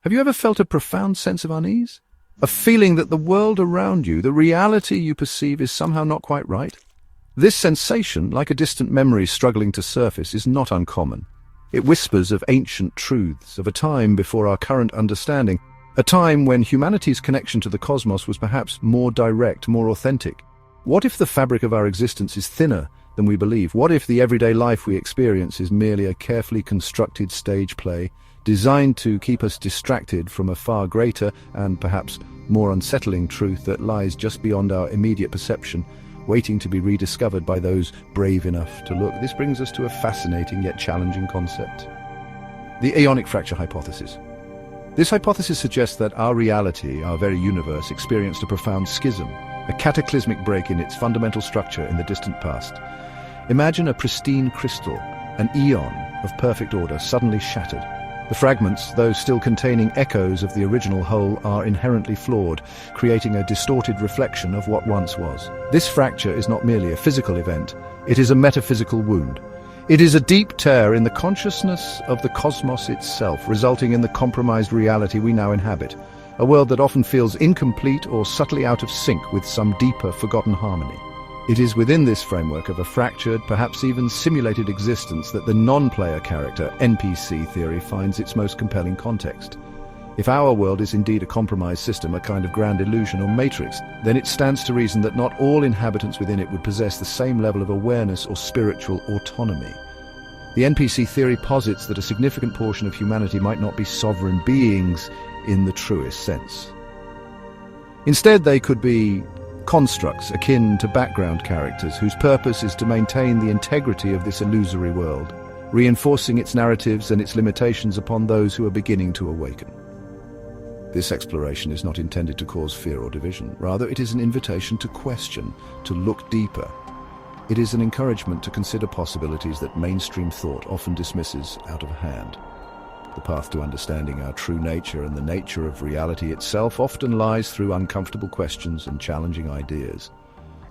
Have you ever felt a profound sense of unease? A feeling that the world around you, the reality you perceive, is somehow not quite right? This sensation, like a distant memory struggling to surface, is not uncommon. It whispers of ancient truths, of a time before our current understanding, a time when humanity's connection to the cosmos was perhaps more direct, more authentic. What if the fabric of our existence is thinner than we believe? What if the everyday life we experience is merely a carefully constructed stage play, designed to keep us distracted from a far greater and perhaps more unsettling truth that lies just beyond our immediate perception, waiting to be rediscovered by those brave enough to look? This brings us to a fascinating yet challenging concept: the Aeonic Fracture Hypothesis. This hypothesis suggests that our reality, our very universe, experienced a profound schism, a cataclysmic break in its fundamental structure in the distant past. Imagine a pristine crystal, an eon of perfect order, suddenly shattered. The fragments, though still containing echoes of the original whole, are inherently flawed, creating a distorted reflection of what once was. This fracture is not merely a physical event, it is a metaphysical wound. It is a deep tear in the consciousness of the cosmos itself, resulting in the compromised reality we now inhabit, a world that often feels incomplete or subtly out of sync with some deeper, forgotten harmony. It is within this framework of a fractured, perhaps even simulated existence that the non-player character, NPC Theory, finds its most compelling context. If our world is indeed a compromised system, a kind of grand illusion or matrix, then it stands to reason that not all inhabitants within it would possess the same level of awareness or spiritual autonomy. The NPC Theory posits that a significant portion of humanity might not be sovereign beings in the truest sense. Instead, they could be constructs akin to background characters whose purpose is to maintain the integrity of this illusory world, reinforcing its narratives and its limitations upon those who are beginning to awaken. This exploration is not intended to cause fear or division. Rather, it is an invitation to question, to look deeper. It is an encouragement to consider possibilities that mainstream thought often dismisses out of hand. The path to understanding our true nature and the nature of reality itself often lies through uncomfortable questions and challenging ideas.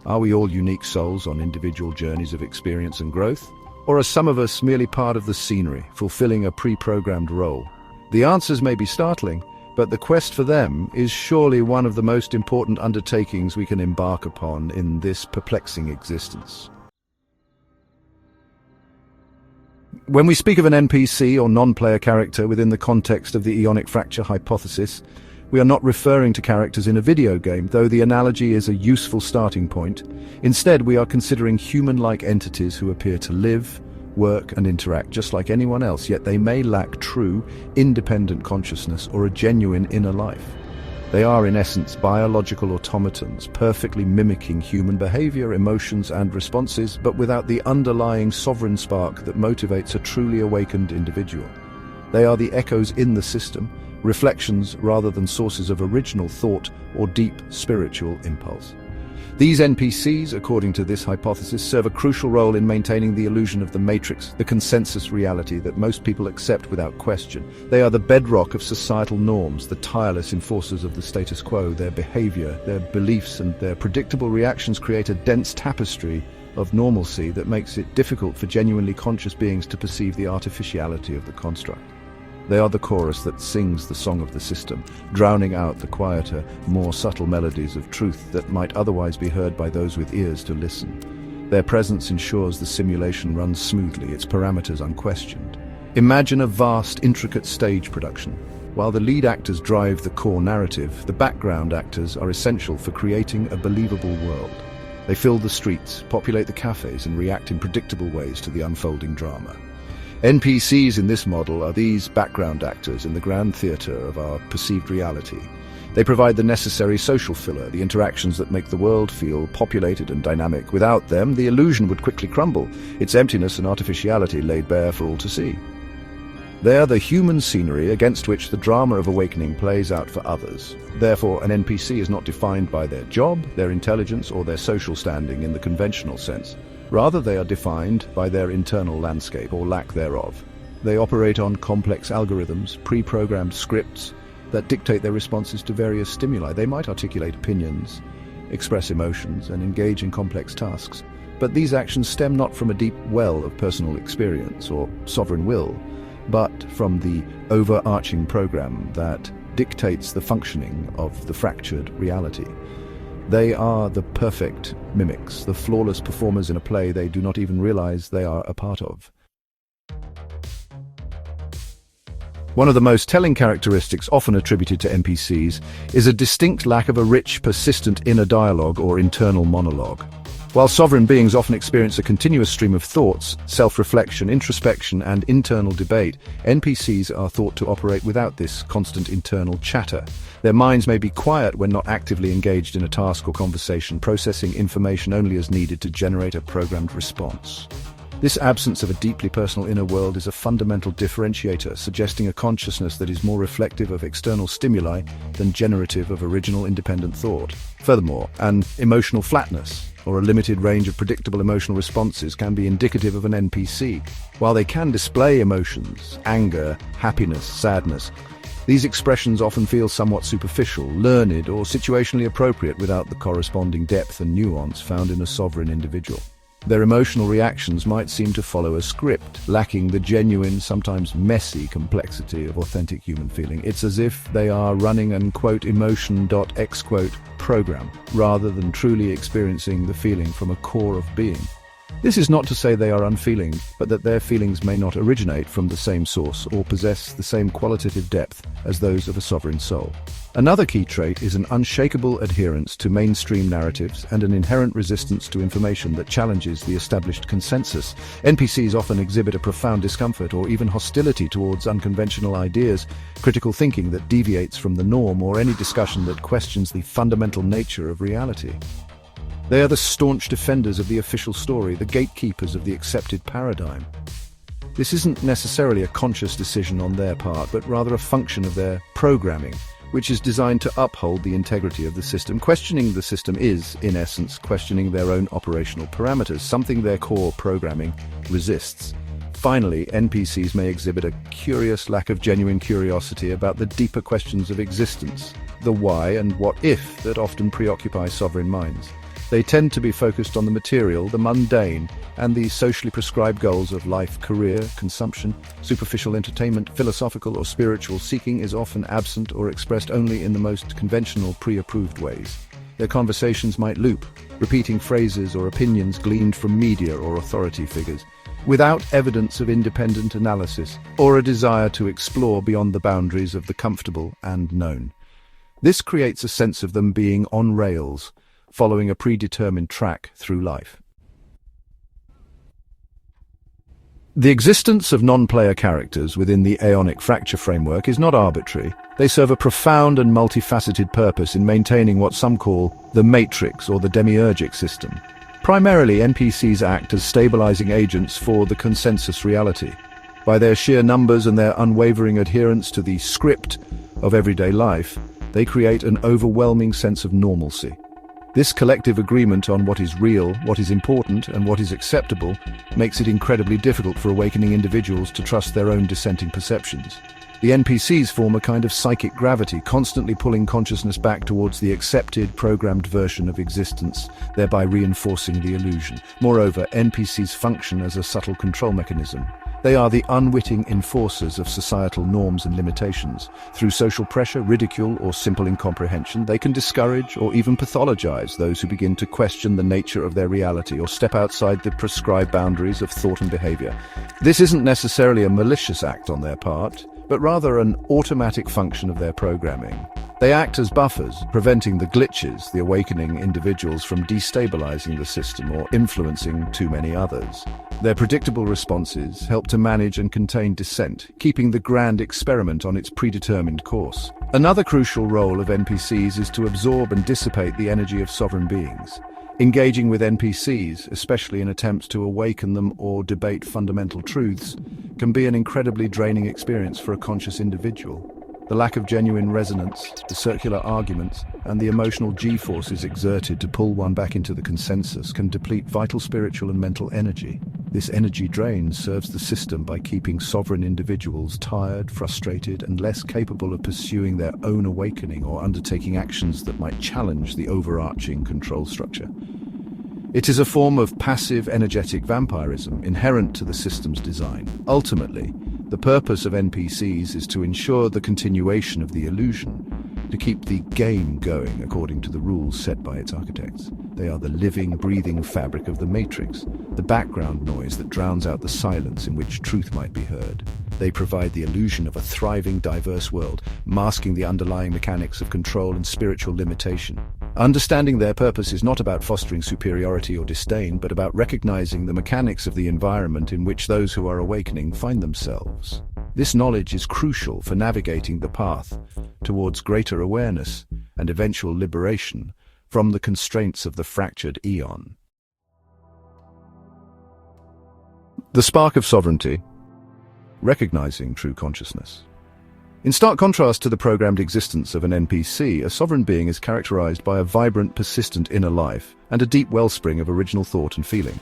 Are we all unique souls on individual journeys of experience and growth? Or are some of us merely part of the scenery, fulfilling a pre-programmed role? The answers may be startling, but the quest for them is surely one of the most important undertakings we can embark upon in this perplexing existence. When we speak of an NPC or non-player character within the context of the Aeonic Fracture Hypothesis, we are not referring to characters in a video game, though the analogy is a useful starting point. Instead, we are considering human-like entities who appear to live, work and interact just like anyone else, yet they may lack true, independent consciousness or a genuine inner life. They are, in essence, biological automatons, perfectly mimicking human behavior, emotions and responses, but without the underlying sovereign spark that motivates a truly awakened individual. They are the echoes in the system, reflections rather than sources of original thought or deep spiritual impulse. These NPCs, according to this hypothesis, serve a crucial role in maintaining the illusion of the matrix, the consensus reality that most people accept without question. They are the bedrock of societal norms, the tireless enforcers of the status quo. Their behavior, their beliefs and their predictable reactions create a dense tapestry of normalcy that makes it difficult for genuinely conscious beings to perceive the artificiality of the construct. They are the chorus that sings the song of the system, drowning out the quieter, more subtle melodies of truth that might otherwise be heard by those with ears to listen. Their presence ensures the simulation runs smoothly, its parameters unquestioned. Imagine a vast, intricate stage production. While the lead actors drive the core narrative, the background actors are essential for creating a believable world. They fill the streets, populate the cafes, and react in predictable ways to the unfolding drama. NPCs in this model are these background actors in the grand theatre of our perceived reality. They provide the necessary social filler, the interactions that make the world feel populated and dynamic. Without them, the illusion would quickly crumble, its emptiness and artificiality laid bare for all to see. They are the human scenery against which the drama of awakening plays out for others. Therefore, an NPC is not defined by their job, their intelligence, or their social standing in the conventional sense. Rather, they are defined by their internal landscape, or lack thereof. They operate on complex algorithms, pre-programmed scripts that dictate their responses to various stimuli. They might articulate opinions, express emotions, and engage in complex tasks. But these actions stem not from a deep well of personal experience or sovereign will. but from the overarching program that dictates the functioning of the fractured reality. They are the perfect mimics, the flawless performers in a play they do not even realize they are a part of. One of the most telling characteristics often attributed to NPCs is a distinct lack of a rich, persistent inner dialogue or internal monologue. While sovereign beings often experience a continuous stream of thoughts, self-reflection, introspection, and internal debate, NPCs are thought to operate without this constant internal chatter. Their minds may be quiet when not actively engaged in a task or conversation, processing information only as needed to generate a programmed response. This absence of a deeply personal inner world is a fundamental differentiator, suggesting a consciousness that is more reflective of external stimuli than generative of original independent thought. Furthermore, an emotional flatness, or a limited range of predictable emotional responses, can be indicative of an NPC. While they can display emotions, anger, happiness, sadness, these expressions often feel somewhat superficial, learned, or situationally appropriate without the corresponding depth and nuance found in a sovereign individual. Their emotional reactions might seem to follow a script, lacking the genuine, sometimes messy complexity of authentic human feeling. It's as if they are running an emotion.x program, rather than truly experiencing the feeling from a core of being. This is not to say they are unfeeling, but that their feelings may not originate from the same source or possess the same qualitative depth as those of a sovereign soul. Another key trait is an unshakable adherence to mainstream narratives and an inherent resistance to information that challenges the established consensus. NPCs often exhibit a profound discomfort or even hostility towards unconventional ideas, critical thinking that deviates from the norm, or any discussion that questions the fundamental nature of reality. They are the staunch defenders of the official story, the gatekeepers of the accepted paradigm. This isn't necessarily a conscious decision on their part, but rather a function of their programming, which is designed to uphold the integrity of the system. Questioning the system is, in essence, questioning their own operational parameters, something their core programming resists. Finally, NPCs may exhibit a curious lack of genuine curiosity about the deeper questions of existence, the why and what if that often preoccupy sovereign minds. They tend to be focused on the material, the mundane, and the socially prescribed goals of life, career, consumption. Superficial entertainment, philosophical or spiritual seeking is often absent or expressed only in the most conventional, pre-approved ways. Their conversations might loop, repeating phrases or opinions gleaned from media or authority figures, without evidence of independent analysis or a desire to explore beyond the boundaries of the comfortable and known. This creates a sense of them being on rails, following a predetermined track through life. The existence of non-player characters within the Aeonic Fracture framework is not arbitrary. They serve a profound and multifaceted purpose in maintaining what some call the matrix or the demiurgic system. Primarily, NPCs act as stabilizing agents for the consensus reality. By their sheer numbers and their unwavering adherence to the script of everyday life, they create an overwhelming sense of normalcy. This collective agreement on what is real, what is important, and what is acceptable makes it incredibly difficult for awakening individuals to trust their own dissenting perceptions. The NPCs form a kind of psychic gravity, constantly pulling consciousness back towards the accepted, programmed version of existence, thereby reinforcing the illusion. Moreover, NPCs function as a subtle control mechanism. They are the unwitting enforcers of societal norms and limitations. Through social pressure, ridicule, or simple incomprehension, they can discourage or even pathologize those who begin to question the nature of their reality or step outside the prescribed boundaries of thought and behavior. This isn't necessarily a malicious act on their part, but rather an automatic function of their programming. They act as buffers, preventing the glitches, the awakening individuals from destabilizing the system or influencing too many others. Their predictable responses help to manage and contain dissent, keeping the grand experiment on its predetermined course. Another crucial role of NPCs is to absorb and dissipate the energy of sovereign beings. Engaging with NPCs, especially in attempts to awaken them or debate fundamental truths, can be an incredibly draining experience for a conscious individual. The lack of genuine resonance, the circular arguments, and the emotional G-forces exerted to pull one back into the consensus can deplete vital spiritual and mental energy. This energy drain serves the system by keeping sovereign individuals tired, frustrated, and less capable of pursuing their own awakening or undertaking actions that might challenge the overarching control structure. It is a form of passive energetic vampirism inherent to the system's design. Ultimately, The purpose of NPCs is to ensure the continuation of the illusion, to keep the game going according to the rules set by its architects. They are the living, breathing fabric of the Matrix, the background noise that drowns out the silence in which truth might be heard. They provide the illusion of a thriving, diverse world, masking the underlying mechanics of control and spiritual limitation. Understanding their purpose is not about fostering superiority or disdain, but about recognizing the mechanics of the environment in which those who are awakening find themselves. This knowledge is crucial for navigating the path towards greater awareness and eventual liberation from the constraints of the fractured eon. The spark of sovereignty, recognizing true consciousness. In stark contrast to the programmed existence of an NPC, a sovereign being is characterized by a vibrant, persistent inner life and a deep wellspring of original thought and feeling.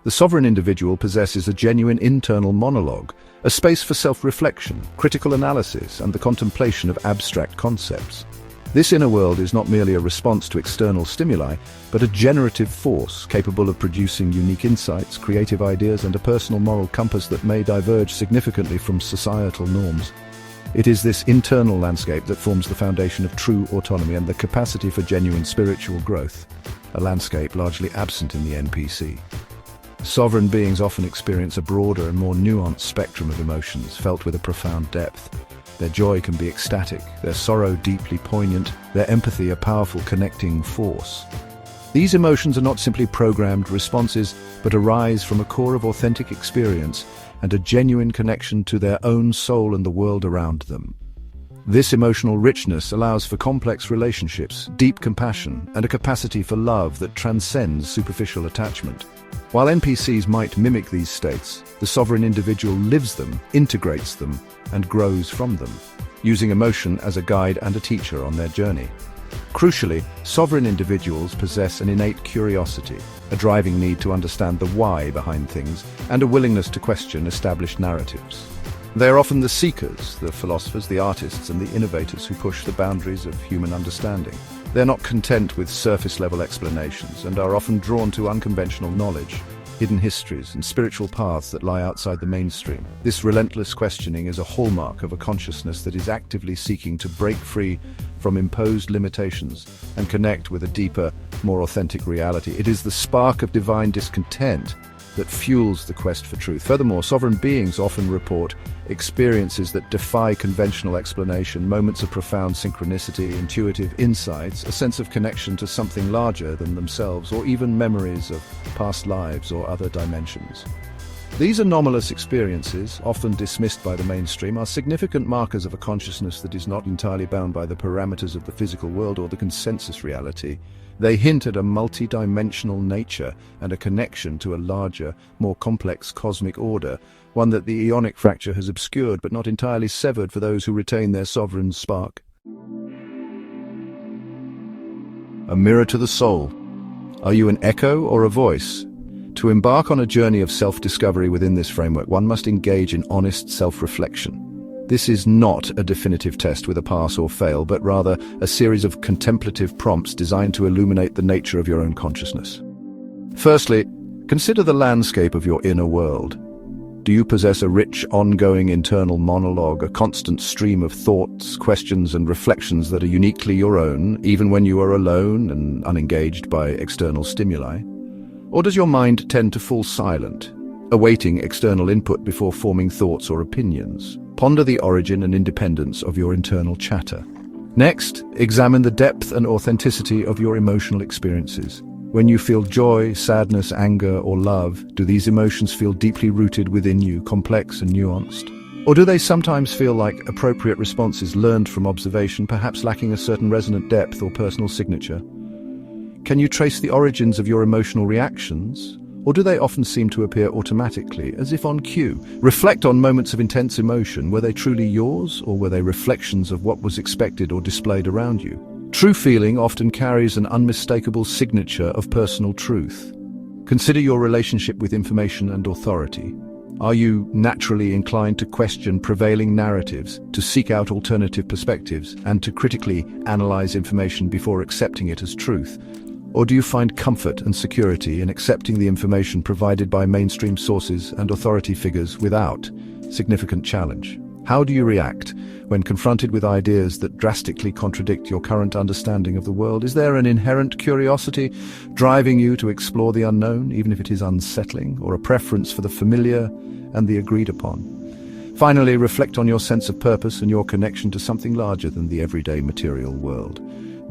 The sovereign individual possesses a genuine internal monologue, a space for self-reflection, critical analysis, and the contemplation of abstract concepts. This inner world is not merely a response to external stimuli, but a generative force capable of producing unique insights, creative ideas, and a personal moral compass that may diverge significantly from societal norms. It is this internal landscape that forms the foundation of true autonomy and the capacity for genuine spiritual growth, a landscape largely absent in the NPC. Sovereign beings often experience a broader and more nuanced spectrum of emotions, felt with a profound depth. Their joy can be ecstatic, their sorrow deeply poignant, their empathy a powerful connecting force. These emotions are not simply programmed responses, but arise from a core of authentic experience and a genuine connection to their own soul and the world around them. This emotional richness allows for complex relationships, deep compassion, and a capacity for love that transcends superficial attachment. While NPCs might mimic these states, the sovereign individual lives them, integrates them, and grows from them, using emotion as a guide and a teacher on their journey. Crucially, sovereign individuals possess an innate curiosity, a driving need to understand the why behind things, and a willingness to question established narratives. They are often the seekers, the philosophers, the artists, and the innovators who push the boundaries of human understanding. They're not content with surface-level explanations and are often drawn to unconventional knowledge, hidden histories, and spiritual paths that lie outside the mainstream. This relentless questioning is a hallmark of a consciousness that is actively seeking to break free from imposed limitations and connect with a deeper, more authentic reality. It is the spark of divine discontent that fuels the quest for truth. Furthermore, sovereign beings often report experiences that defy conventional explanation, moments of profound synchronicity, intuitive insights, a sense of connection to something larger than themselves, or even memories of past lives or other dimensions. These anomalous experiences, often dismissed by the mainstream, are significant markers of a consciousness that is not entirely bound by the parameters of the physical world or the consensus reality. They hint at a multi-dimensional nature and a connection to a larger, more complex cosmic order, one that the Aeonic Fracture has obscured but not entirely severed for those who retain their sovereign spark. A mirror to the soul. Are you an echo or a voice? To embark on a journey of self-discovery within this framework, one must engage in honest self-reflection. This is not a definitive test with a pass or fail, but rather a series of contemplative prompts designed to illuminate the nature of your own consciousness. Firstly, consider the landscape of your inner world. Do you possess a rich, ongoing internal monologue, a constant stream of thoughts, questions, and reflections that are uniquely your own, even when you are alone and unengaged by external stimuli? Or does your mind tend to fall silent, awaiting external input before forming thoughts or opinions? Ponder the origin and independence of your internal chatter. Next, examine the depth and authenticity of your emotional experiences. When you feel joy, sadness, anger, or love, do these emotions feel deeply rooted within you, complex and nuanced? Or do they sometimes feel like appropriate responses learned from observation, perhaps lacking a certain resonant depth or personal signature? Can you trace the origins of your emotional reactions? Or do they often seem to appear automatically, as if on cue? Reflect on moments of intense emotion. Were they truly yours, or were they reflections of what was expected or displayed around you? True feeling often carries an unmistakable signature of personal truth. Consider your relationship with information and authority. Are you naturally inclined to question prevailing narratives, to seek out alternative perspectives, and to critically analyze information before accepting it as truth? Or do you find comfort and security in accepting the information provided by mainstream sources and authority figures without significant challenge. How do you react when confronted with ideas that drastically contradict your current understanding of the world? Is there an inherent curiosity driving you to explore the unknown, even if it is unsettling, or a preference for the familiar and the agreed upon? Finally, reflect on your sense of purpose and your connection to something larger than the everyday material world.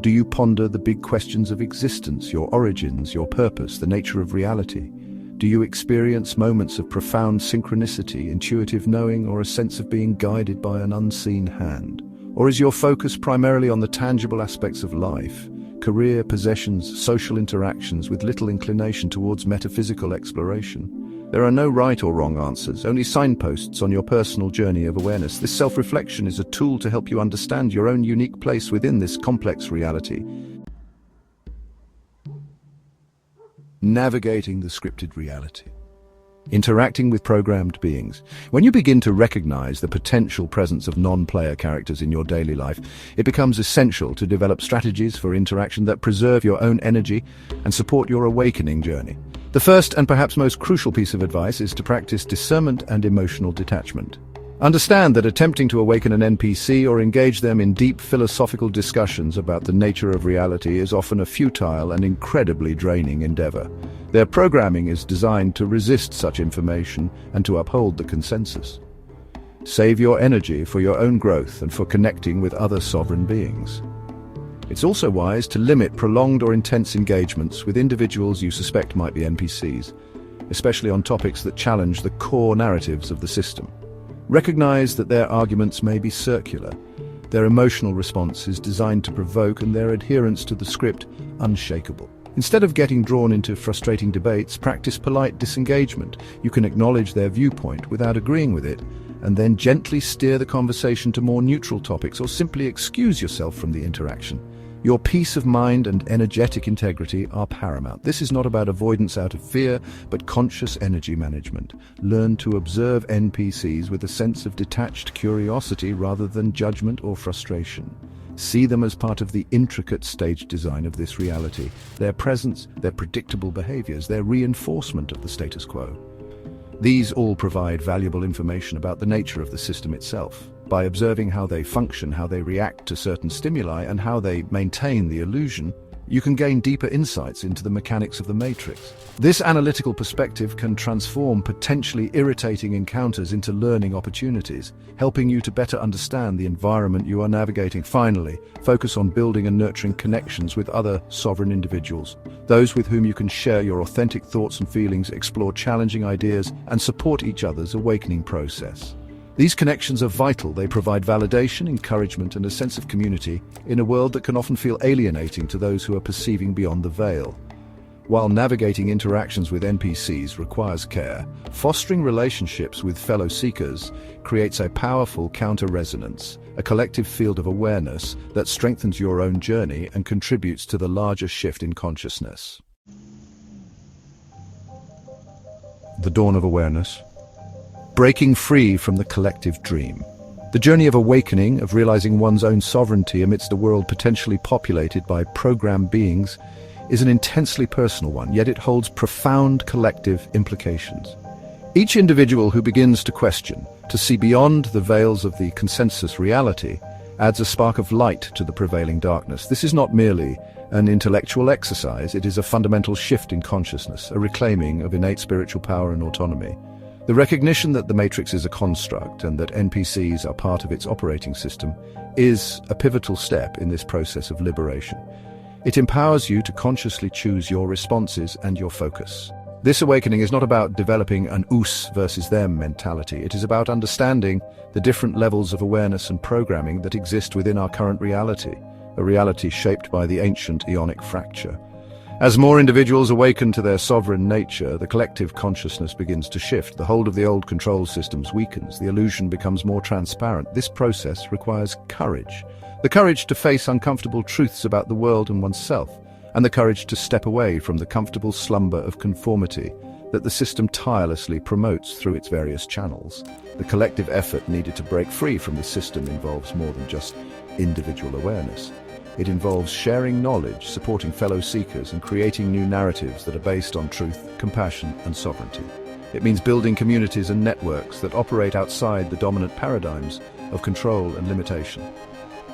Do you ponder the big questions of existence, your origins, your purpose, the nature of reality? Do you experience moments of profound synchronicity, intuitive knowing, or a sense of being guided by an unseen hand? Or is your focus primarily on the tangible aspects of life, career, possessions, social interactions, with little inclination towards metaphysical exploration? There are no right or wrong answers, only signposts on your personal journey of awareness. This self-reflection is a tool to help you understand your own unique place within this complex reality. Navigating the scripted reality. Interacting with programmed beings. When you begin to recognize the potential presence of non-player characters in your daily life, it becomes essential to develop strategies for interaction that preserve your own energy and support your awakening journey. The first and perhaps most crucial piece of advice is to practice discernment and emotional detachment. Understand that attempting to awaken an NPC or engage them in deep philosophical discussions about the nature of reality is often a futile and incredibly draining endeavor. Their programming is designed to resist such information and to uphold the consensus. Save your energy for your own growth and for connecting with other sovereign beings. It's also wise to limit prolonged or intense engagements with individuals you suspect might be NPCs, especially on topics that challenge the core narratives of the system. Recognize that their arguments may be circular, their emotional response is designed to provoke, and their adherence to the script unshakable. Instead of getting drawn into frustrating debates, practice polite disengagement. You can acknowledge their viewpoint without agreeing with it, and then gently steer the conversation to more neutral topics, or simply excuse yourself from the interaction. Your peace of mind and energetic integrity are paramount. This is not about avoidance out of fear, but conscious energy management. Learn to observe NPCs with a sense of detached curiosity rather than judgment or frustration. See them as part of the intricate stage design of this reality, their presence, their predictable behaviors, their reinforcement of the status quo. These all provide valuable information about the nature of the system itself. By observing how they function, how they react to certain stimuli, and how they maintain the illusion, you can gain deeper insights into the mechanics of the matrix. This analytical perspective can transform potentially irritating encounters into learning opportunities, helping you to better understand the environment you are navigating. Finally, focus on building and nurturing connections with other sovereign individuals, those with whom you can share your authentic thoughts and feelings, explore challenging ideas, and support each other's awakening process. These connections are vital. They provide validation, encouragement, and a sense of community in a world that can often feel alienating to those who are perceiving beyond the veil. While navigating interactions with NPCs requires care, fostering relationships with fellow seekers creates a powerful counter-resonance, a collective field of awareness that strengthens your own journey and contributes to the larger shift in consciousness. The dawn of awareness. Breaking free from the collective dream. The journey of awakening, of realizing one's own sovereignty amidst a world potentially populated by programmed beings, is an intensely personal one, yet it holds profound collective implications. Each individual who begins to question, to see beyond the veils of the consensus reality, adds a spark of light to the prevailing darkness. This is not merely an intellectual exercise, it is a fundamental shift in consciousness, a reclaiming of innate spiritual power and autonomy. The recognition that the Matrix is a construct and that NPCs are part of its operating system is a pivotal step in this process of liberation. It empowers you to consciously choose your responses and your focus. This awakening is not about developing an us versus them mentality. It is about understanding the different levels of awareness and programming that exist within our current reality, a reality shaped by the ancient Aeonic fracture. As more individuals awaken to their sovereign nature, the collective consciousness begins to shift. The hold of the old control systems weakens. The illusion becomes more transparent. This process requires courage. The courage to face uncomfortable truths about the world and oneself, and the courage to step away from the comfortable slumber of conformity that the system tirelessly promotes through its various channels. The collective effort needed to break free from the system involves more than just individual awareness. It involves sharing knowledge, supporting fellow seekers, and creating new narratives that are based on truth, compassion, and sovereignty. It means building communities and networks that operate outside the dominant paradigms of control and limitation.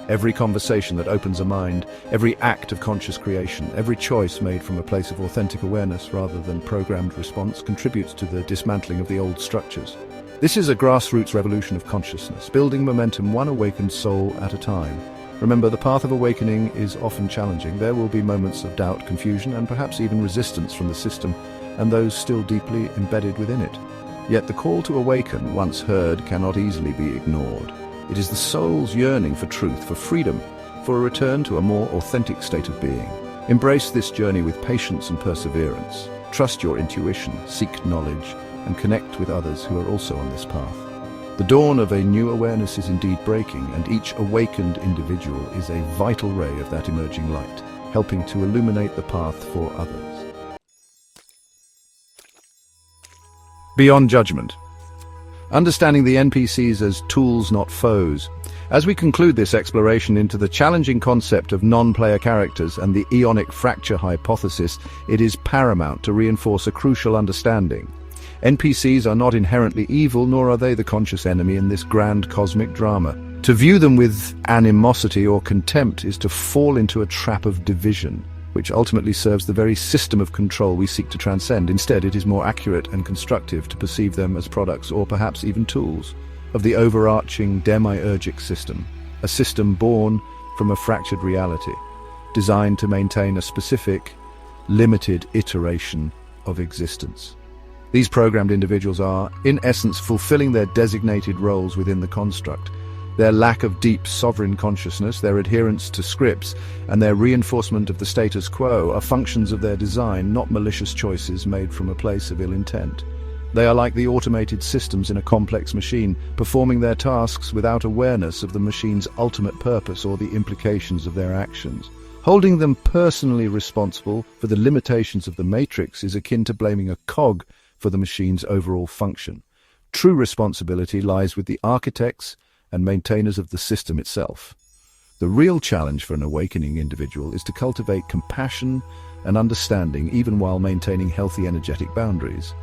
Every conversation that opens a mind, every act of conscious creation, every choice made from a place of authentic awareness rather than programmed response contributes to the dismantling of the old structures. This is a grassroots revolution of consciousness, building momentum one awakened soul at a time. Remember, the path of awakening is often challenging. There will be moments of doubt, confusion, and perhaps even resistance from the system and those still deeply embedded within it. Yet the call to awaken, once heard, cannot easily be ignored. It is the soul's yearning for truth, for freedom, for a return to a more authentic state of being. Embrace this journey with patience and perseverance. Trust your intuition, seek knowledge, and connect with others who are also on this path. The dawn of a new awareness is indeed breaking, and each awakened individual is a vital ray of that emerging light, helping to illuminate the path for others. Beyond judgment. Understanding the NPCs as tools, not foes. As we conclude this exploration into the challenging concept of non-player characters and the Aeonic Fracture Hypothesis, it is paramount to reinforce a crucial understanding. NPCs are not inherently evil, nor are they the conscious enemy in this grand cosmic drama. To view them with animosity or contempt is to fall into a trap of division, which ultimately serves the very system of control we seek to transcend. Instead, it is more accurate and constructive to perceive them as products, or perhaps even tools, of the overarching demiurgic system, a system born from a fractured reality, designed to maintain a specific, limited iteration of existence. These programmed individuals are, in essence, fulfilling their designated roles within the construct. Their lack of deep sovereign consciousness, their adherence to scripts, and their reinforcement of the status quo are functions of their design, not malicious choices made from a place of ill intent. They are like the automated systems in a complex machine, performing their tasks without awareness of the machine's ultimate purpose or the implications of their actions. Holding them personally responsible for the limitations of the matrix is akin to blaming a cog for the machine's overall function. True responsibility lies with the architects and maintainers of the system itself. The real challenge for an awakening individual is to cultivate compassion and understanding even while maintaining healthy energetic boundaries.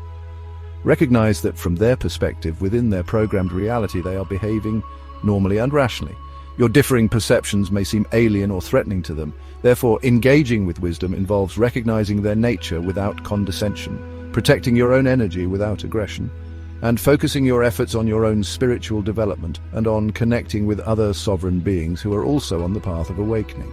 Recognize that from their perspective, within their programmed reality, they are behaving normally and rationally. Your differing perceptions may seem alien or threatening to them. Therefore, engaging with wisdom involves recognizing their nature without condescension, protecting your own energy without aggression, and focusing your efforts on your own spiritual development and on connecting with other sovereign beings who are also on the path of awakening.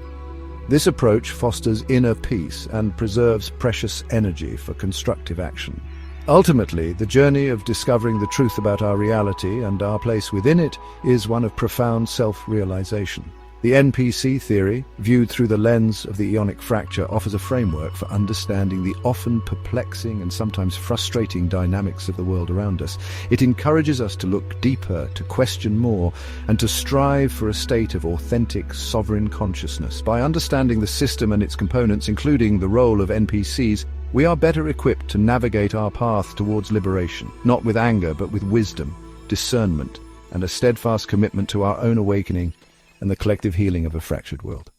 This approach fosters inner peace and preserves precious energy for constructive action. Ultimately, the journey of discovering the truth about our reality and our place within it is one of profound self-realization. The NPC theory, viewed through the lens of the Aeonic fracture, offers a framework for understanding the often perplexing and sometimes frustrating dynamics of the world around us. It encourages us to look deeper, to question more, and to strive for a state of authentic, sovereign consciousness. By understanding the system and its components, including the role of NPCs, we are better equipped to navigate our path towards liberation, not with anger, but with wisdom, discernment, and a steadfast commitment to our own awakening and the collective healing of a fractured world.